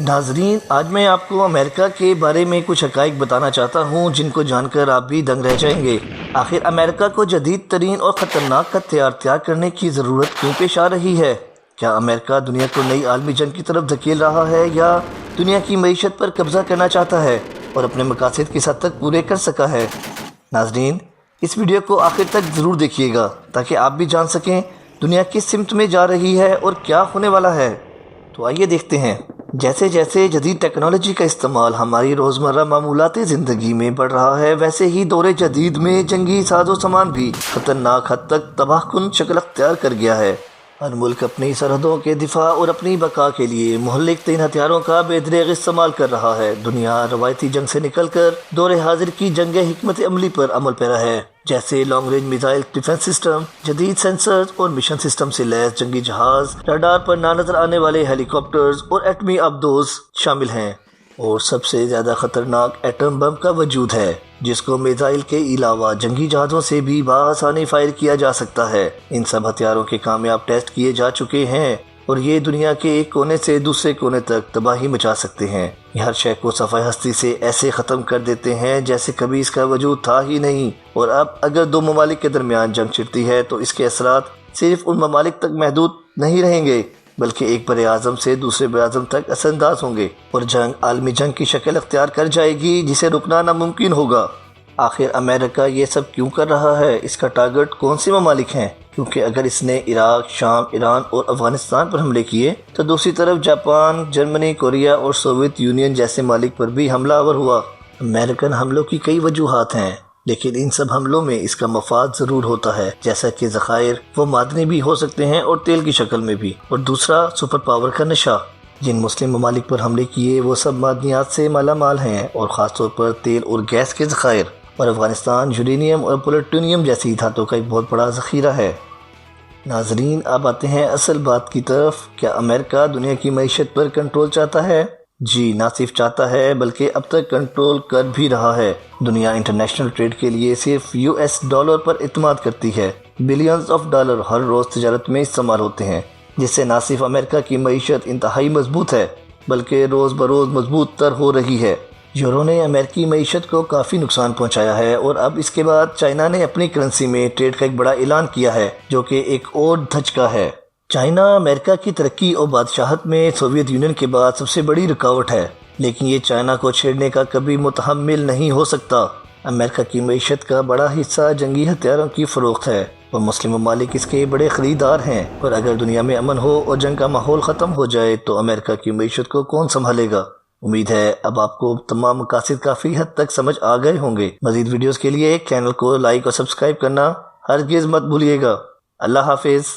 ناظرین، آج میں آپ کو امریکہ کے بارے میں کچھ حقائق بتانا چاہتا ہوں جن کو جان کر آپ بھی دنگ رہ جائیں گے۔ آخر امریکہ کو جدید ترین اور خطرناک ہتھیار تیار کرنے کی ضرورت کیوں پیش آ رہی ہے؟ کیا امریکہ دنیا کو نئی عالمی جنگ کی طرف دھکیل رہا ہے یا دنیا کی معیشت پر قبضہ کرنا چاہتا ہے اور اپنے مقاصد کس حد تک پورے کر سکا ہے؟ ناظرین، اس ویڈیو کو آخر تک ضرور دیکھیے گا تاکہ آپ بھی جان سکیں دنیا کس سمت میں جا رہی ہے اور کیا ہونے والا ہے۔ تو آئیے دیکھتے ہیں۔ جیسے جیسے جدید ٹیکنالوجی کا استعمال ہماری روزمرہ معمولاتی زندگی میں بڑھ رہا ہے، ویسے ہی دور جدید میں جنگی ساز و سامان بھی خطرناک حد تک تباہ کن شکل اختیار کر گیا ہے۔ ہر ملک اپنی سرحدوں کے دفاع اور اپنی بقا کے لیے مہلک ترین ہتھیاروں کا بے دریغ استعمال کر رہا ہے۔ دنیا روایتی جنگ سے نکل کر دور حاضر کی جنگ حکمت عملی پر عمل پیرا ہے، جیسے long range missile defence system, جدید سینسرز اور مشن سسٹم سے لیس جنگی جہاز، راڈار پر نہ نظر آنے والے ہیلی کاپٹرز اور ایٹمی آبدوز شامل ہیں۔ اور سب سے زیادہ خطرناک ایٹم بم کا وجود ہے، جس کو میزائل کے علاوہ جنگی جہازوں سے بھی بآسانی فائر کیا جا سکتا ہے۔ ان سب ہتھیاروں کے کامیاب ٹیسٹ کیے جا چکے ہیں اور یہ دنیا کے ایک کونے سے دوسرے کونے تک تباہی مچا سکتے ہیں۔ یہ ہر شے کو صفحہ ہستی سے ایسے ختم کر دیتے ہیں جیسے کبھی اس کا وجود تھا ہی نہیں۔ اور اب اگر دو ممالک کے درمیان جنگ چھڑتی ہے تو اس کے اثرات صرف ان ممالک تک محدود نہیں رہیں گے، بلکہ ایک بر اعظم سے دوسرے بر اعظم تک اثر انداز ہوں گے اور جنگ عالمی جنگ کی شکل اختیار کر جائے گی جسے رکنا ناممکن ہوگا۔ آخر امریکہ یہ سب کیوں کر رہا ہے؟ اس کا ٹارگٹ کون سی ممالک ہیں؟ کیونکہ اگر اس نے عراق، شام، ایران اور افغانستان پر حملے کیے تو دوسری طرف جاپان، جرمنی، کوریا اور سوویت یونین جیسے ممالک پر بھی حملہ آور ہوا۔ امریکن حملوں کی کئی وجوہات ہیں، لیکن ان سب حملوں میں اس کا مفاد ضرور ہوتا ہے، جیسا کہ ذخائر وہ معدنی بھی ہو سکتے ہیں اور تیل کی شکل میں بھی، اور دوسرا سپر پاور کا نشہ۔ جن مسلم ممالک پر حملے کیے وہ سب معدنیات سے مالا مال ہیں، اور خاص طور پر تیل اور گیس کے ذخائر، اور افغانستان یورینیم اور پلوٹونیم جیسی دھاتوں کا ایک بہت بڑا ذخیرہ ہے۔ ناظرین، اب آتے ہیں اصل بات کی طرف۔ کیا امریکہ دنیا کی معیشت پر کنٹرول چاہتا ہے؟ جی، نہ صرف چاہتا ہے بلکہ اب تک کنٹرول کر بھی رہا ہے۔ دنیا انٹرنیشنل ٹریڈ کے لیے صرف US ڈالر پر اعتماد کرتی ہے۔ بلینز آف ڈالر ہر روز تجارت میں استعمال ہوتے ہیں، جس سے نہ صرف امریکہ کی معیشت انتہائی مضبوط ہے بلکہ روز بروز مضبوط تر ہو رہی ہے۔ یورو نے امریکی معیشت کو کافی نقصان پہنچایا ہے، اور اب اس کے بعد چائنا نے اپنی کرنسی میں ٹریڈ کا ایک بڑا اعلان کیا ہے، جو کہ ایک اور دھچکا ہے۔ چائنا امریکہ کی ترقی اور بادشاہت میں سوویت یونین کے بعد سب سے بڑی رکاوٹ ہے، لیکن یہ چائنا کو چھیڑنے کا کبھی متحمل نہیں ہو سکتا۔ امریکہ کی معیشت کا بڑا حصہ جنگی ہتھیاروں کی فروخت ہے اور مسلم ممالک اس کے بڑے خریدار ہیں، اور اگر دنیا میں امن ہو اور جنگ کا ماحول ختم ہو جائے تو امریکہ کی معیشت کو کون سنبھالے گا؟ امید ہے اب آپ کو تمام مقاصد کافی حد تک سمجھ آ گئے ہوں گے۔ مزید ویڈیوز کے لیے چینل کو لائک اور سبسکرائب کرنا ہرگز مت بھولیے گا۔ اللہ حافظ۔